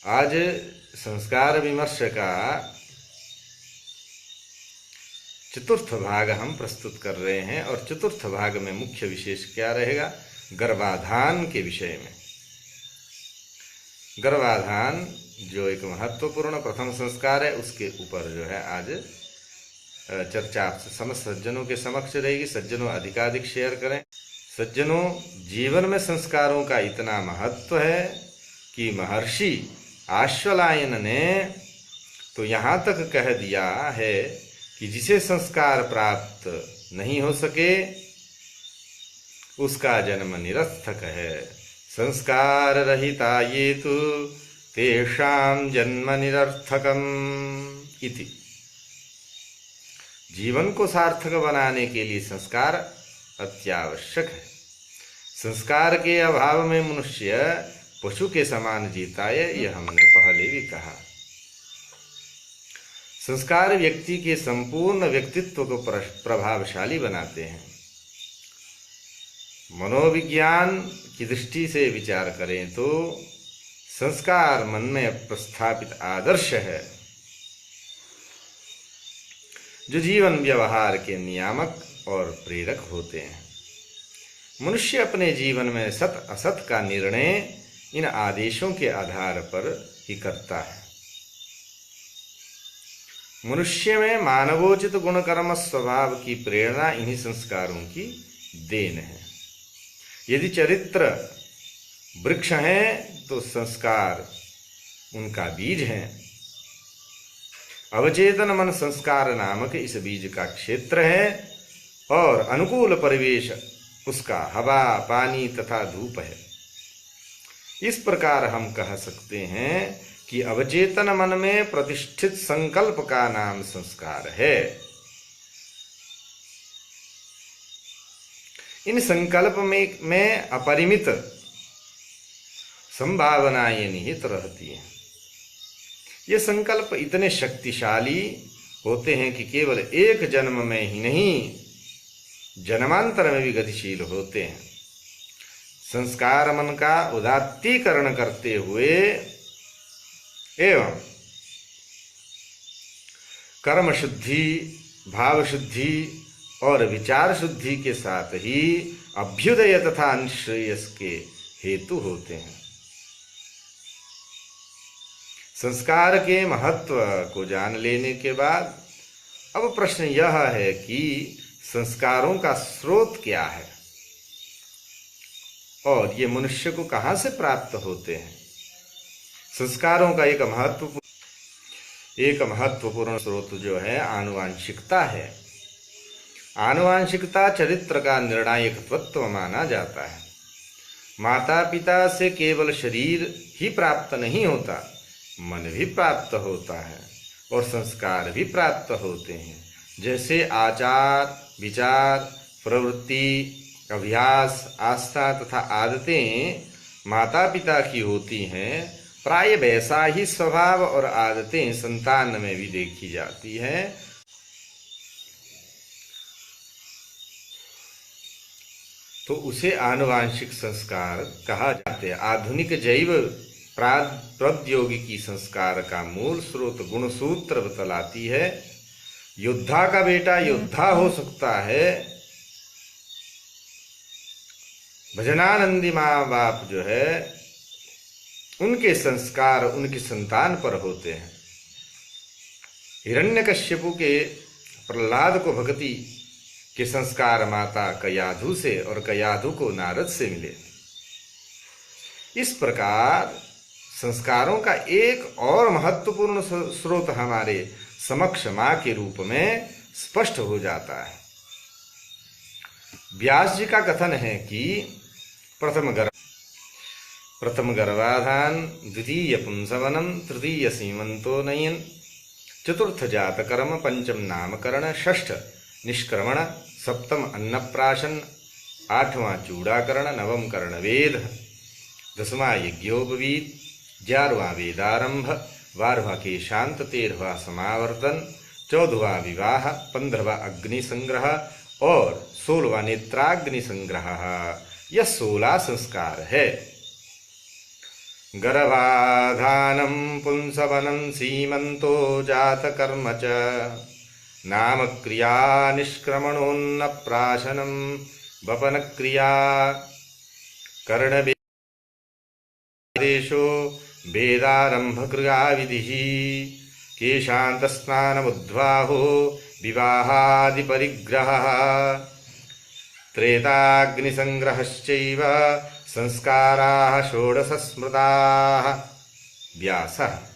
आज संस्कार विमर्श का चतुर्थ भाग हम प्रस्तुत कर रहे हैं और चतुर्थ भाग में मुख्य विशेष क्या रहेगा? गर्भाधान के विषय में। गर्भाधान जो एक महत्वपूर्ण प्रथम संस्कार है, उसके ऊपर जो है आज चर्चा आपसे समस्त सज्जनों के समक्ष रहेगी। सज्जनों अधिकाधिक शेयर करें। सज्जनों, जीवन में संस्कारों का इतना महत्व है कि महर्षि आश्वलायन ने तो यहाँ तक कह दिया है कि जिसे संस्कार प्राप्त नहीं हो सके उसका जन्म निरर्थक है। संस्कार रहिता ये तु तेषां जन्म निरर्थकम इति। जीवन को सार्थक बनाने के लिए संस्कार अत्यावश्यक है। संस्कार के अभाव में मनुष्य पशु के समान जीता है, यह हमने पहले भी कहा। संस्कार व्यक्ति के संपूर्ण व्यक्तित्व को प्रभावशाली बनाते हैं। मनोविज्ञान की दृष्टि से विचार करें तो संस्कार मन में प्रस्थापित आदर्श है जो जीवन व्यवहार के नियामक और प्रेरक होते हैं। मनुष्य अपने जीवन में सत असत का निर्णय इन आदेशों के आधार पर ही करता है। मनुष्य में मानवोचित गुण कर्म स्वभाव की प्रेरणा इन्हीं संस्कारों की देन है। यदि चरित्र वृक्ष है तो संस्कार उनका बीज है। अवचेतन मन संस्कार नामक इस बीज का क्षेत्र है और अनुकूल परिवेश उसका हवा, पानी तथा धूप है। इस प्रकार हम कह सकते हैं कि अवचेतन मन में प्रतिष्ठित संकल्प का नाम संस्कार है। इन संकल्प में अपरिमित संभावनाएं निहित रहती हैं। ये संकल्प इतने शक्तिशाली होते हैं कि केवल एक जन्म में ही नहीं, जन्मांतर में भी गतिशील होते हैं। संस्कार मन का उदात्तीकरण करते हुए एवं कर्म शुद्धि, भाव शुद्धि और विचार शुद्धि के साथ ही अभ्युदय तथा अनुश्रेयस के हेतु होते हैं। संस्कार के महत्व को जान लेने के बाद अब प्रश्न यह है कि संस्कारों का स्रोत क्या है और ये मनुष्य को कहाँ से प्राप्त होते हैं। संस्कारों का एक महत्वपूर्ण स्रोत जो है आनुवांशिकता है। आनुवांशिकता चरित्र का निर्णायक तत्व माना जाता है। माता पिता से केवल शरीर ही प्राप्त नहीं होता, मन भी प्राप्त होता है और संस्कार भी प्राप्त होते हैं। जैसे आचार, विचार, प्रवृत्ति, अभ्यास, आस्था तथा आदतें माता पिता की होती हैं, प्राय वैसा ही स्वभाव और आदतें संतान में भी देखी जाती हैं। तो उसे आनुवांशिक संस्कार कहा जाता है। आधुनिक जैव प्रौद्योगिकी संस्कार का मूल स्रोत गुणसूत्र बतलाती है। योद्धा का बेटा योद्धा हो सकता है। भजनानंदी माँ बाप जो है उनके संस्कार उनकी संतान पर होते हैं। हिरण्यकश्यपु के प्रहलाद को भक्ति के संस्कार माता कयाधु से और कयाधु को नारद से मिले। इस प्रकार संस्कारों का एक और महत्वपूर्ण स्रोत हमारे समक्ष माँ के रूप में स्पष्ट हो जाता है। व्यास जी का कथन है कि प्रथम गर्भाधान, द्वितीय पुंसवनम, तृतीय सीमंतोनयन, चतुर्थ जातकर्म, पंचम नामकरण, षष्ठ निष्क्रमण, सप्तम अन्नप्राशन, आठवां चूड़ाकरण, नवम कर्णवेद, दसवां यज्ञोपवीत, 11वां वेदारंभ, 12वां केशांत, 13वां समावर्तन, 14वां विवाह, 15वां अग्नि संग्रह और 16वां नेत्राग्नि संग्रह। यह 16 संस्कार है। गर्भाधानं पुंसवनं सीमन्तो जातकर्म च नामक्रिया निष्क्रमणोन्नप्राशनं वपनक्रिया कर्णवेदेशो वेदारम्भक्रियाविधिः केशान्तस्नानमुद्वाहो विवाहादिपरिग्रहः त्रेताग्निसंग्रहश्चैव संस्काराः षोडश स्मृताः। व्यासः।